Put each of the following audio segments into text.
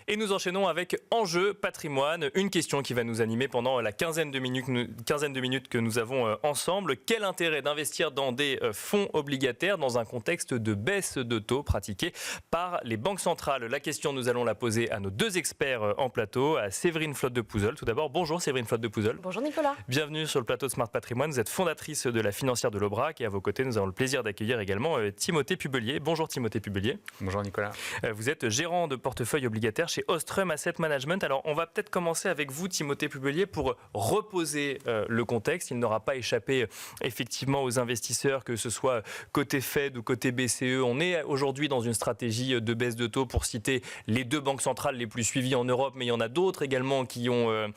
Et nous enchaînons avec Enjeu patrimoine, une question qui va nous animer pendant la quinzaine de minutes que nous avons ensemble. Quel intérêt d'investir dans des fonds obligataires dans un contexte de baisse de taux pratiquée par les banques centrales? La question, nous allons la poser à nos deux experts en plateau, à Séverine Flotte de Pouzeul. Tout d'abord, bonjour Séverine Flotte de Pouzeul. Bonjour Nicolas. Bienvenue sur le plateau de Smart Patrimoine. Vous êtes fondatrice de la financière de l'Aubrac et à vos côtés, nous avons le plaisir d'accueillir également Timothée Pubelier. Bonjour Timothée Pubelier. Bonjour Nicolas. Vous êtes gérant de portefeuille obligataire chez Ostrum Asset Management. Alors, on va peut-être commencer avec vous, Timothée Pubelier, pour reposer le contexte. Il n'aura pas échappé effectivement aux investisseurs, que ce soit côté Fed ou côté BCE. On est aujourd'hui dans une stratégie de baisse de taux, pour citer les deux banques centrales les plus suivies en Europe, mais il y en a d'autres également qui ont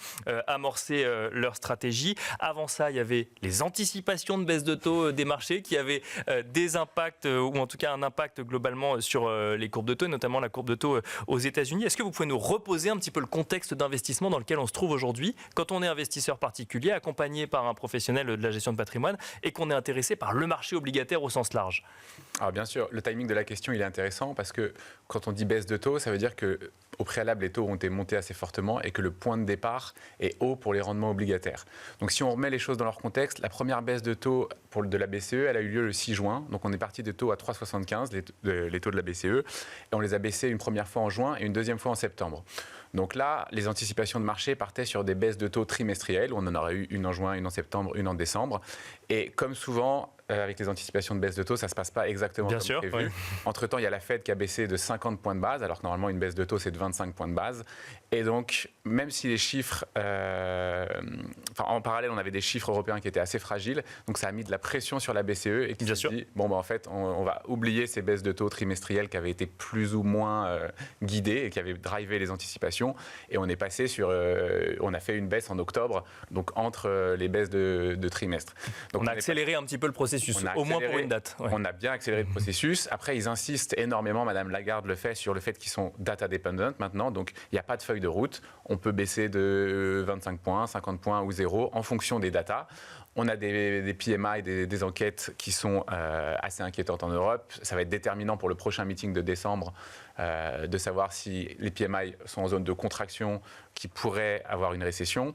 amorcé leur stratégie. Avant ça, il y avait les anticipations de baisse de taux des marchés qui avaient des impacts, ou en tout cas un impact globalement sur les courbes de taux, notamment la courbe de taux aux États-Unis. Est-ce que vous pouvez nous reposer un petit peu le contexte d'investissement dans lequel on se trouve aujourd'hui, quand on est investisseur particulier, accompagné par un professionnel de la gestion de patrimoine et qu'on est intéressé par le marché obligataire au sens large? Alors bien sûr, le timing de la question il est intéressant parce que quand on dit baisse de taux, ça veut dire que au préalable, les taux ont été montés assez fortement et que le point de départ est haut pour les rendements obligataires. Donc si on remet les choses dans leur contexte, la première baisse de taux de la BCE, elle a eu lieu le 6 juin. Donc on est parti de taux à 3,75, les taux de la BCE, et on les a baissés une première fois en juin et une deuxième fois en septembre. Donc là, les anticipations de marché partaient sur des baisses de taux trimestrielles. On en aurait eu une en juin, une en septembre, une en décembre. Et comme souvent, avec les anticipations de baisse de taux, ça ne se passe pas exactement comme prévu. Oui. Entre-temps, il y a la Fed qui a baissé de 50 points de base, alors que normalement, une baisse de taux, c'est de 25 points de base. Et donc, même si les chiffres... en parallèle, on avait des chiffres européens qui étaient assez fragiles. Donc, ça a mis de la pression sur la BCE et qui s'est dit, en fait, on va oublier ces baisses de taux trimestrielles qui avaient été plus ou moins guidées et qui avaient drivé les anticipations. Et on est passé sur... on a fait une baisse en octobre, donc entre les baisses de trimestre. Donc, on a accéléré un petit peu le processus, au moins pour une date. Ouais. On a bien accéléré le processus. Après, ils insistent énormément, Madame Lagarde le fait, sur le fait qu'ils sont data dependent maintenant. Donc, il n'y a pas de feuille de route. On peut baisser de 25 points, 50 points ou 0 en fonction des datas. On a des PMI, des enquêtes qui sont assez inquiétantes en Europe. Ça va être déterminant pour le prochain meeting de décembre de savoir si les PMI sont en zone de contraction qui pourrait avoir une récession.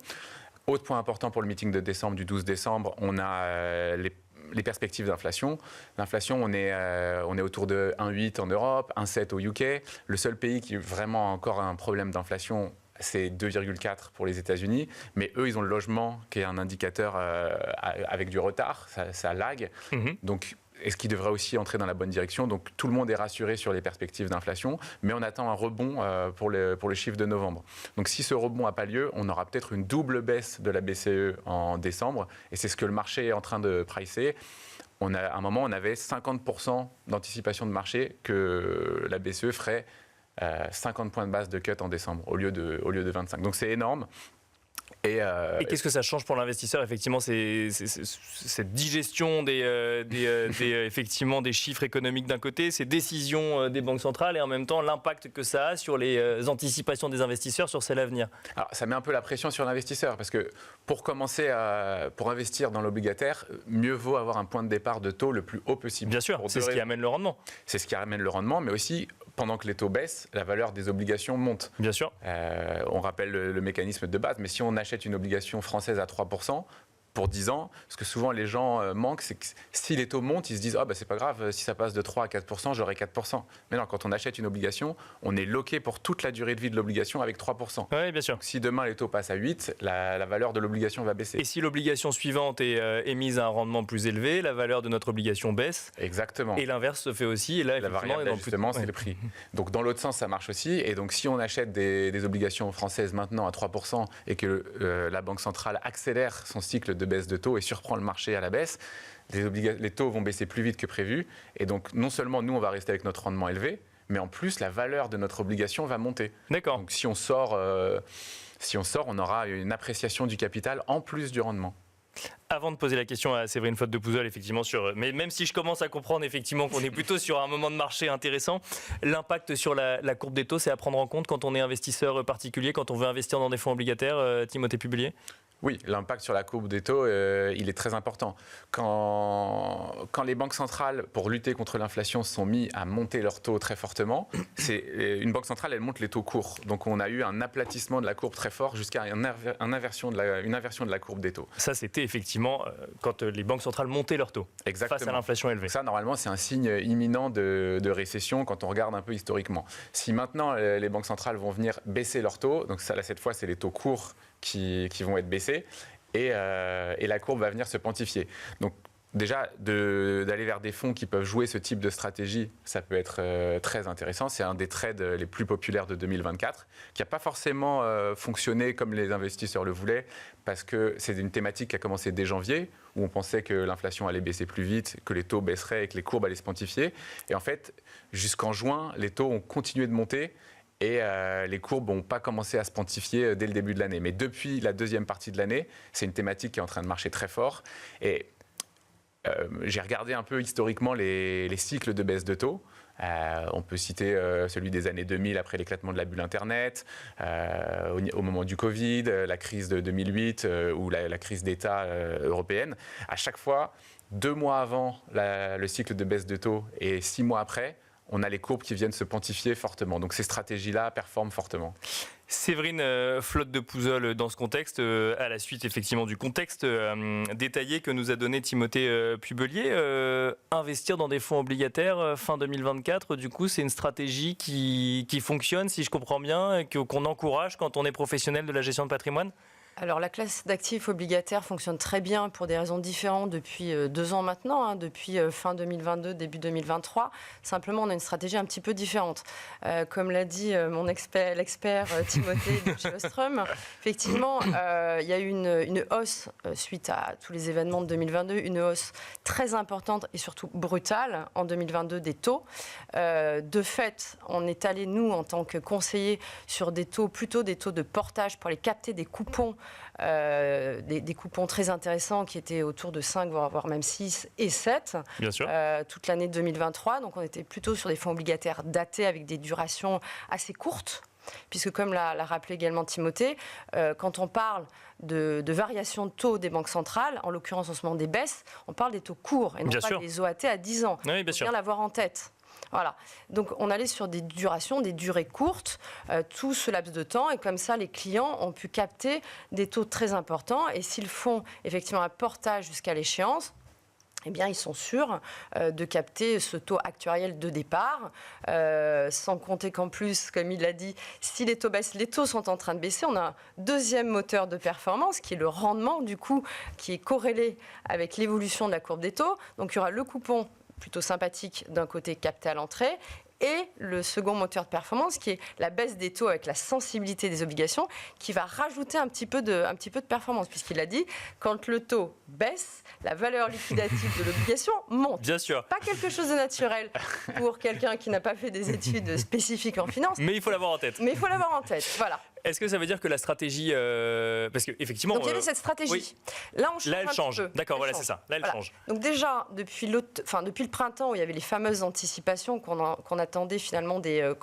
Autre point important pour le meeting de décembre, du 12 décembre, on a les perspectives d'inflation. L'inflation, on est autour de 1,8 en Europe, 1,7 au UK. Le seul pays qui vraiment a encore un problème d'inflation, c'est 2,4 pour les États-Unis. Mais eux, ils ont le logement qui est un indicateur avec du retard, ça lag. Donc, est-ce qui devrait aussi entrer dans la bonne direction? Donc tout le monde est rassuré sur les perspectives d'inflation, mais on attend un rebond pour le chiffre de novembre. Donc si ce rebond n'a pas lieu, on aura peut-être une double baisse de la BCE en décembre, et c'est ce que le marché est en train de pricer. À un moment, on avait 50% d'anticipation de marché que la BCE ferait 50 points de base de cut en décembre, au lieu de 25. Donc c'est énorme. Et qu'est-ce que ça change pour l'investisseur, effectivement, cette digestion effectivement, des chiffres économiques d'un côté, ces décisions des banques centrales et en même temps l'impact que ça a sur les anticipations des investisseurs sur celles à venir? Alors, ça met un peu la pression sur l'investisseur parce que pour commencer pour investir dans l'obligataire, mieux vaut avoir un point de départ de taux le plus haut possible. Bien sûr, c'est ce qui amène le rendement. C'est ce qui amène le rendement, mais aussi, pendant que les taux baissent, la valeur des obligations monte. Bien sûr. On rappelle le mécanisme de base, mais si on achète une obligation française à 3% pour 10 ans, ce que souvent les gens manquent, c'est que si les taux montent, ils se disent « Ah, c'est pas grave, si ça passe de 3 à 4%, j'aurai 4%. » Mais non, quand on achète une obligation, on est loqué pour toute la durée de vie de l'obligation avec 3%. Oui, bien sûr. Donc, si demain les taux passent à 8, la valeur de l'obligation va baisser. Et si l'obligation suivante est mise à un rendement plus élevé, la valeur de notre obligation baisse. Exactement. Et l'inverse se fait aussi. Et là, la variable d'ajustement, c'est le prix. Donc dans l'autre sens, ça marche aussi. Et donc si on achète des obligations françaises maintenant à 3% et que la Banque centrale accélère son cycle de baisse de taux et surprend le marché à la baisse, les taux vont baisser plus vite que prévu. Et donc non seulement nous, on va rester avec notre rendement élevé, mais en plus, la valeur de notre obligation va monter. D'accord. Donc si on sort, on aura une appréciation du capital en plus du rendement. Avant de poser la question à Séverine Flotte-de-Pouzel, effectivement, mais même si je commence à comprendre effectivement qu'on est plutôt sur un moment de marché intéressant, l'impact sur la courbe des taux, c'est à prendre en compte quand on est investisseur particulier, quand on veut investir dans des fonds obligataires, Timothée Pubelier? Oui, l'impact sur la courbe des taux, il est très important. Quand les banques centrales, pour lutter contre l'inflation, se sont mis à monter leurs taux très fortement, une banque centrale, elle monte les taux courts. Donc on a eu un aplatissement de la courbe très fort jusqu'à une inversion de la courbe des taux. Ça, c'était effectivement quand les banques centrales montaient leurs taux. Exactement. Face à l'inflation élevée. Ça, normalement, c'est un signe imminent de récession quand on regarde un peu historiquement. Si maintenant, les banques centrales vont venir baisser leurs taux, donc ça, là, cette fois, c'est les taux courts qui vont être baissés, et la courbe va venir se quantifier. Donc déjà, d'aller vers des fonds qui peuvent jouer ce type de stratégie, ça peut être très intéressant. C'est un des trades les plus populaires de 2024, qui n'a pas forcément fonctionné comme les investisseurs le voulaient, parce que c'est une thématique qui a commencé dès janvier, où on pensait que l'inflation allait baisser plus vite, que les taux baisseraient et que les courbes allaient se quantifier. Et en fait, jusqu'en juin, les taux ont continué de monter, et les courbes n'ont pas commencé à se pontifier dès le début de l'année. Mais depuis la deuxième partie de l'année, c'est une thématique qui est en train de marcher très fort. Et j'ai regardé un peu historiquement les cycles de baisse de taux. On peut citer celui des années 2000 après l'éclatement de la bulle Internet, au moment du Covid, la crise de 2008 ou la crise d'État européenne. À chaque fois, 2 mois avant le cycle de baisse de taux et 6 mois après, on a les courbes qui viennent se pontifier fortement. Donc ces stratégies-là performent fortement. Séverine Flotte-de-Pouzel, dans ce contexte, à la suite effectivement du contexte détaillé que nous a donné Timothée Pubelier, investir dans des fonds obligataires fin 2024, du coup c'est une stratégie qui fonctionne, si je comprends bien, qu'on encourage quand on est professionnel de la gestion de patrimoine? Alors la classe d'actifs obligataires fonctionne très bien pour des raisons différentes depuis 2 ans maintenant, depuis fin 2022, début 2023. Simplement, on a une stratégie un petit peu différente. Comme l'a dit l'expert Timothée de chez Ostrum, effectivement, il y a eu une hausse suite à tous les événements de 2022, une hausse très importante et surtout brutale en 2022 des taux. De fait, on est allé, nous, en tant que conseillers, sur des taux, plutôt des taux de portage pour aller capter des coupons, des coupons très intéressants qui étaient autour de 5, voire même 6 et 7, Bien sûr. toute l'année 2023. Donc on était plutôt sur des fonds obligataires datés avec des durations assez courtes. Puisque comme l'a rappelé également Timothée, quand on parle de variation de taux des banques centrales, en l'occurrence en ce moment des baisses, on parle des taux courts et non pas des OAT à 10 ans. Oui, bien sûr. Il faut bien l'avoir en tête. Voilà. Donc on allait sur des durations, des durées courtes, tout ce laps de temps, et comme ça les clients ont pu capter des taux très importants, et s'ils font effectivement un portage jusqu'à l'échéance, eh bien, ils sont sûrs de capter ce taux actuariel de départ, sans compter qu'en plus, comme il l'a dit, si les taux baissent, les taux sont en train de baisser, on a un deuxième moteur de performance qui est le rendement, du coup, qui est corrélé avec l'évolution de la courbe des taux. Donc il y aura le coupon plutôt sympathique d'un côté capté à l'entrée, et le second moteur de performance qui est la baisse des taux avec la sensibilité des obligations qui va rajouter un petit peu de performance, puisqu'il a dit quand le taux baisse, la valeur liquidative de l'obligation monte. Bien sûr. Pas quelque chose de naturel pour quelqu'un qui n'a pas fait des études spécifiques en finance. Mais il faut l'avoir en tête. Mais il faut l'avoir en tête, voilà. Est-ce que ça veut dire que la stratégie, parce que effectivement, donc il y avait cette stratégie. Oui. Là, on change. Là, elle change. D'accord, voilà, c'est ça. Là, elle change. Donc déjà, depuis le printemps, où il y avait les fameuses anticipations qu'on attendait finalement des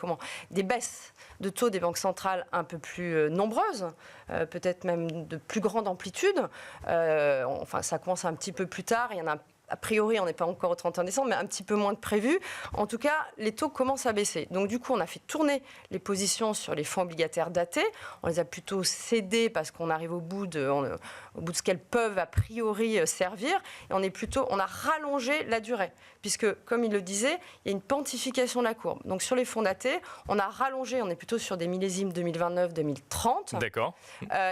baisses de taux des banques centrales un peu plus nombreuses, peut-être même de plus grande amplitude. Ça commence un petit peu plus tard. Il y en a a priori, on n'est pas encore au 31 décembre, mais un petit peu moins que prévu. En tout cas, les taux commencent à baisser. Donc du coup, on a fait tourner les positions sur les fonds obligataires datés. On les a plutôt cédés parce qu'on arrive au bout de ce qu'elles peuvent a priori servir. Et on a rallongé la durée. Puisque, comme il le disait, il y a une pontification de la courbe. Donc sur les fonds datés, on a rallongé, on est plutôt sur des millésimes 2029-2030. D'accord.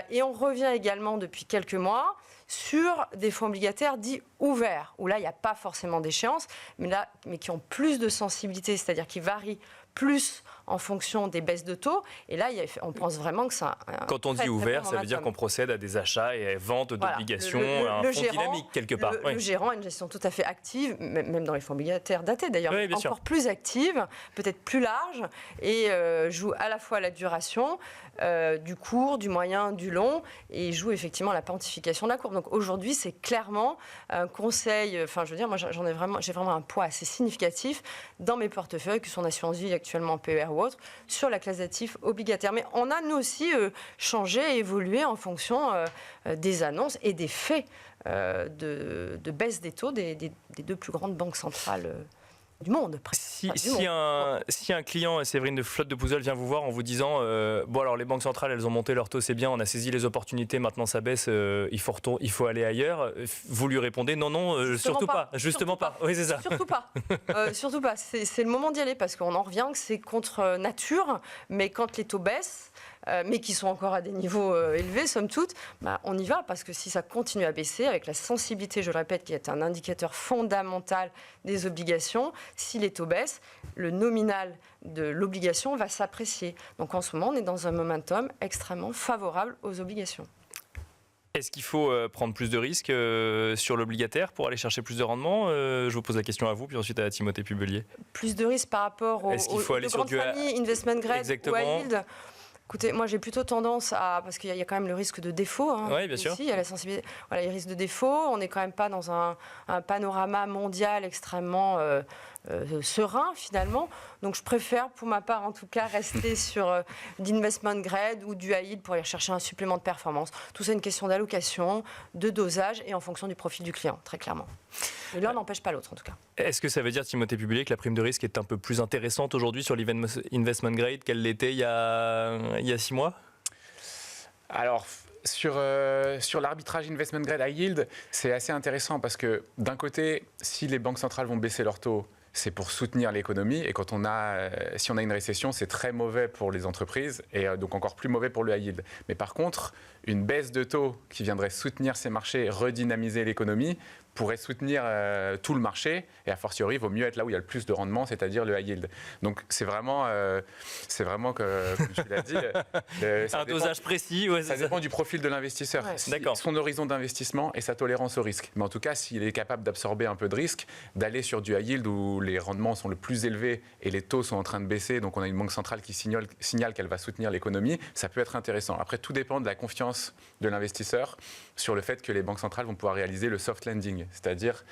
Et on revient également depuis quelques mois sur des fonds obligataires dits ouverts, où là, il n'y a pas forcément d'échéance, mais qui ont plus de sensibilité, c'est-à-dire qui varient plus en fonction des baisses de taux. Et là, on pense vraiment que ça. Quand on dit ouvert, ça veut dire qu'on procède à des achats et ventes d'obligations, un fonds dynamique quelque part. Le gérant a une gestion tout à fait active, même dans les fonds obligataires datés d'ailleurs, encore sûr. plus active, peut-être plus large, et joue à la fois la duration, du court, du moyen, du long, et joue effectivement la quantification de la courbe. Donc aujourd'hui, c'est clairement un conseil. Enfin, je veux dire, moi, j'ai vraiment un poids assez significatif dans mes portefeuilles, que sont en assurance vie actuellement en PER ou autre, sur la classe d'actifs obligataires. Mais on a nous aussi changé et évolué en fonction des annonces et des faits de baisse des taux des deux plus grandes banques centrales du monde. Si un client, Séverine de Flotte de Pouzeul, vient vous voir en vous disant bon alors les banques centrales elles ont monté leur taux, c'est bien, on a saisi les opportunités, maintenant ça baisse, il faut aller ailleurs, vous lui répondez non, surtout pas. Justement pas. Oui, c'est ça. Surtout pas. Surtout pas. C'est le moment d'y aller parce qu'on en revient que c'est contre nature, mais quand les taux baissent, mais qui sont encore à des niveaux élevés, somme toute, on y va, parce que si ça continue à baisser, avec la sensibilité, je le répète, qui est un indicateur fondamental des obligations, si les taux baissent, le nominal de l'obligation va s'apprécier. Donc en ce moment, on est dans un momentum extrêmement favorable aux obligations. Est-ce qu'il faut prendre plus de risques sur l'obligataire pour aller chercher plus de rendement Je vous pose la question à vous, puis ensuite à Timothée Pubelier. Plus de risques par rapport aux grandes familles, investment grade ou high yield. Écoutez, moi j'ai plutôt tendance à, parce qu'il y a quand même le risque de défaut. Oui, bien sûr. Il y a la sensibilité. Voilà, les risques de défaut. On n'est quand même pas dans un panorama mondial extrêmement serein finalement. Donc je préfère, pour ma part en tout cas, rester sur d'investment grade ou du high yield pour aller chercher un supplément de performance. Tout ça est une question d'allocation, de dosage et en fonction du profil du client, très clairement. Mais l'un n'empêche pas l'autre en tout cas. Est-ce que ça veut dire, Timothée Pubelier, que la prime de risque est un peu plus intéressante aujourd'hui sur l'investment grade qu'elle l'était il y a 6 mois ? Alors, sur l'arbitrage investment grade high yield, c'est assez intéressant parce que d'un côté, si les banques centrales vont baisser leurs taux, c'est pour soutenir l'économie. Et quand si on a une récession, c'est très mauvais pour les entreprises et donc encore plus mauvais pour le high yield. Mais par contre, une baisse de taux qui viendrait soutenir ces marchés, redynamiser l'économie, pourrait soutenir tout le marché. Et a fortiori, il vaut mieux être là où il y a le plus de rendement, c'est-à-dire le high yield. Donc c'est vraiment que, comme tu l'as dit, un dosage précis. Ouais, ça dépend du profil de l'investisseur, son horizon d'investissement et sa tolérance au risque. Mais en tout cas, s'il est capable d'absorber un peu de risque, d'aller sur du high yield où les rendements sont le plus élevés et les taux sont en train de baisser, donc on a une banque centrale qui signale qu'elle va soutenir l'économie, ça peut être intéressant. Après, tout dépend de la confiance de l'investisseur sur le fait que les banques centrales vont pouvoir réaliser le soft landing, c'est-à-dire,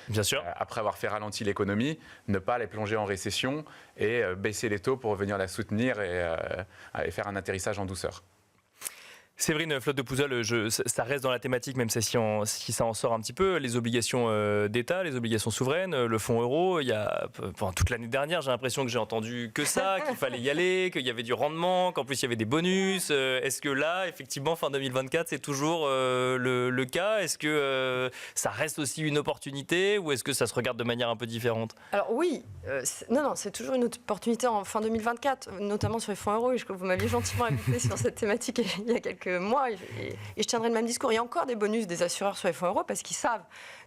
après avoir fait ralentir l'économie, ne pas les plonger en récession et baisser les taux pour venir la soutenir et faire un atterrissage en douceur. Séverine Flotte de Pouzeul, ça reste dans la thématique, même si ça en sort un petit peu. Les obligations d'État, les obligations souveraines, le fonds euro. Pendant toute l'année dernière, j'ai l'impression que j'ai entendu que ça, qu'il fallait y aller, qu'il y avait du rendement, qu'en plus il y avait des bonus. Est-ce que là, effectivement, fin 2024, c'est toujours le cas ? Est-ce que ça reste aussi une opportunité ou est-ce que ça se regarde de manière un peu différente ? Alors oui, c'est toujours une opportunité en fin 2024, notamment sur les fonds euros. Vous m'aviez gentiment invité sur cette thématique il y a quelques mois et je tiendrai le même discours. Il y a encore des bonus des assureurs sur les fonds euros parce qu'ils savent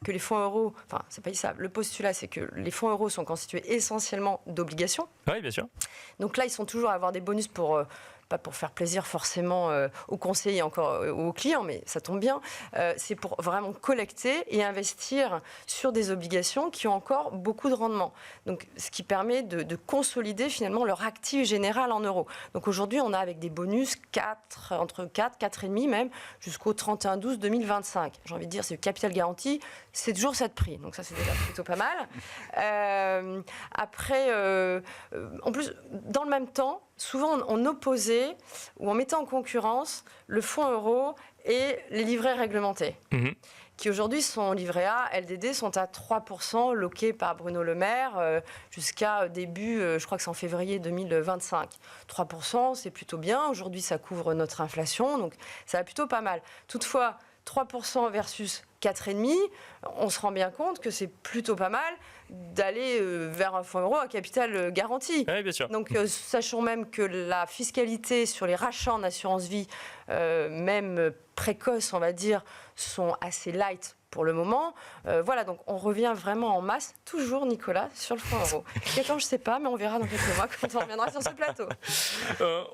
que les fonds euros, enfin c'est pas ils savent, le postulat c'est que les fonds euros sont constitués essentiellement d'obligations. Oui, bien sûr. Donc là ils sont toujours à avoir des bonus pour pas pour faire plaisir forcément aux conseillers, encore aux clients, mais ça tombe bien, c'est pour vraiment collecter et investir sur des obligations qui ont encore beaucoup de rendement. Donc, ce qui permet de consolider finalement leur actif général en euros. Donc aujourd'hui, on a avec des bonus entre 4, 4,5 même, jusqu'au 31/12/2025. J'ai envie de dire, c'est le capital garanti, c'est toujours ça de prix. Donc ça, c'est déjà plutôt pas mal. Après, en plus, dans le même temps, souvent, on opposait ou on mettait en concurrence le fonds euro et les livrets réglementés, qui aujourd'hui sont livrés A, LDD, sont à 3%, loqués par Bruno Le Maire jusqu'à début, je crois que c'est en février 2025. 3%, c'est plutôt bien. Aujourd'hui, ça couvre notre inflation, donc ça va plutôt pas mal. Toutefois, 3% versus 4,5%, on se rend bien compte que c'est plutôt pas mal d'aller vers un fonds euro à capital garanti. Oui, bien sûr. Donc, sachons même que la fiscalité sur les rachats en assurance vie, même précoces, on va dire, sont assez light pour le moment. Voilà, donc on revient vraiment en masse, toujours Nicolas, sur le fonds euro. Et quand je ne sais pas, mais on verra dans quelques mois quand on reviendra sur ce plateau.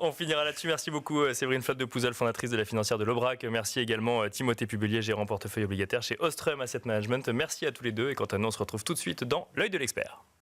On finira là-dessus. Merci beaucoup Séverine Flotte de Pouzel, fondatrice de la financière de l'Aubrac. Merci également Timothée Pubelier, gérant portefeuille obligataire chez Ostrum Asset Management. Merci à tous les deux et quant à nous, on se retrouve tout de suite dans l'œil de l'expert.